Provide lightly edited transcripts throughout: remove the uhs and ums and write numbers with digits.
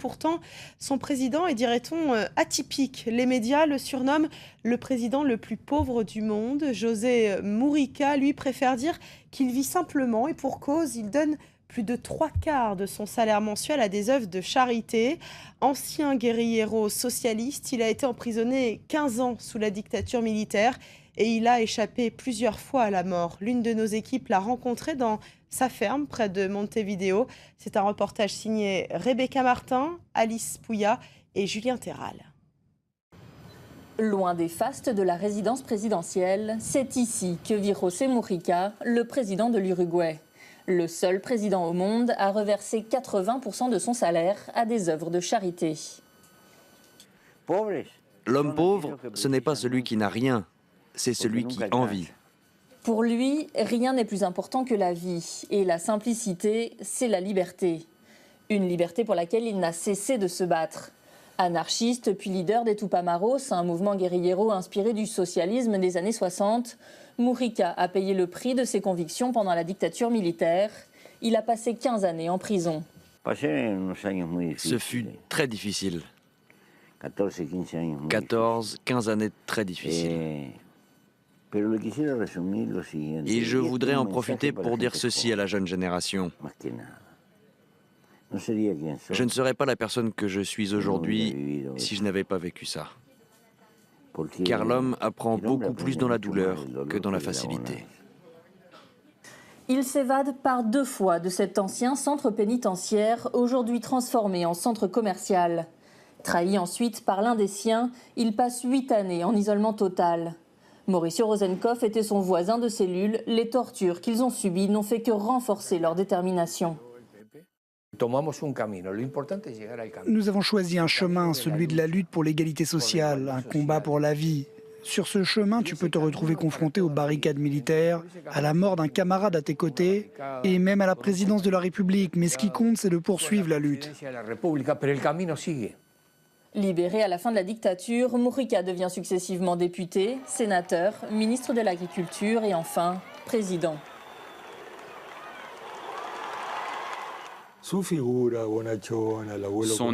Pourtant, son président est, dirait-on, atypique. Les médias le surnomment le président le plus pauvre du monde. José Mujica, lui, préfère dire qu'il vit simplement et pour cause, il donne plus de 3/4 de son salaire mensuel à des œuvres de charité. Ancien guérillero socialiste, il a été emprisonné 15 ans sous la dictature militaire et il a échappé plusieurs fois à la mort. L'une de nos équipes l'a rencontré dans sa ferme près de Montevideo. C'est un reportage signé Rebecca Martin, Alice Pouya et Julien Terral. Loin des fastes de la résidence présidentielle, c'est ici que vit José Mujica, le président de l'Uruguay. Le seul président au monde à reverser 80% de son salaire à des œuvres de charité. L'homme pauvre, ce n'est pas celui qui n'a rien, c'est celui qui envie. Pour lui, rien n'est plus important que la vie. Et la simplicité, c'est la liberté. Une liberté pour laquelle il n'a cessé de se battre. Anarchiste puis leader des Tupamaros, un mouvement guérillero inspiré du socialisme des années 60, Mujica a payé le prix de ses convictions pendant la dictature militaire. Il a passé 15 années en prison. Ce fut très difficile. 14, 15 années très difficiles. Et je voudrais en profiter pour dire ceci à la jeune génération. Je ne serais pas la personne que je suis aujourd'hui si je n'avais pas vécu ça. Car l'homme apprend beaucoup plus dans la douleur que dans la facilité. Il s'évade par 2 fois de cet ancien centre pénitentiaire, aujourd'hui transformé en centre commercial. Trahi ensuite par l'un des siens, il passe 8 années en isolement total. Mauricio Rosenkopf était son voisin de cellule. Les tortures qu'ils ont subies n'ont fait que renforcer leur détermination. Nous avons choisi un chemin, celui de la lutte pour l'égalité sociale, un combat pour la vie. Sur ce chemin, tu peux te retrouver confronté aux barricades militaires, à la mort d'un camarade à tes côtés et même à la présidence de la République. Mais ce qui compte, c'est de poursuivre la lutte. Libéré à la fin de la dictature, Mujica devient successivement député, sénateur, ministre de l'Agriculture et enfin président. Son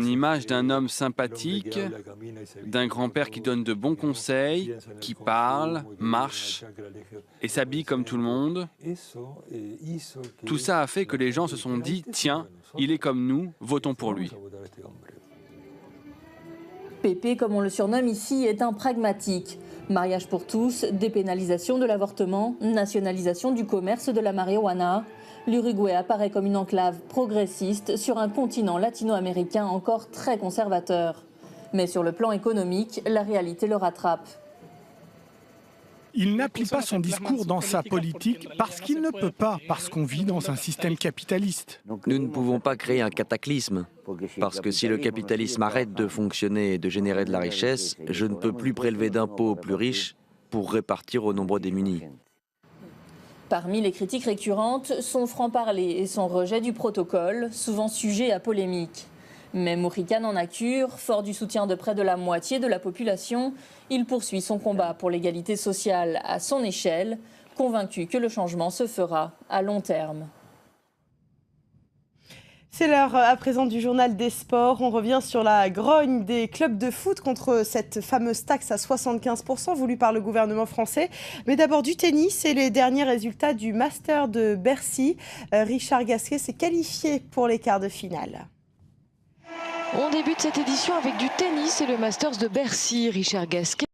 image d'un homme sympathique, d'un grand-père qui donne de bons conseils, qui parle, marche et s'habille comme tout le monde, tout ça a fait que les gens se sont dit « Tiens, il est comme nous, votons pour lui ». Pépé, comme on le surnomme ici, est un pragmatique. Mariage pour tous, dépénalisation de l'avortement, nationalisation du commerce de la marijuana. L'Uruguay apparaît comme une enclave progressiste sur un continent latino-américain encore très conservateur. Mais sur le plan économique, la réalité le rattrape. Il n'applique pas son discours dans sa politique parce qu'il ne peut pas, parce qu'on vit dans un système capitaliste. Nous ne pouvons pas créer un cataclysme, parce que si le capitalisme arrête de fonctionner et de générer de la richesse, je ne peux plus prélever d'impôts aux plus riches pour répartir aux nombreux démunis. Parmi les critiques récurrentes, son franc-parler et son rejet du protocole, souvent sujet à polémique. Mais Mujica n'en a cure, fort du soutien de près de la moitié de la population, il poursuit son combat pour l'égalité sociale à son échelle, convaincu que le changement se fera à long terme. C'est l'heure à présent du journal des sports. On revient sur la grogne des clubs de foot contre cette fameuse taxe à 75% voulue par le gouvernement français. Mais d'abord du tennis et les derniers résultats du Master de Bercy. Richard Gasquet s'est qualifié pour les quarts de finale. On débute cette édition avec du tennis et le Masters de Bercy. Richard Gasquet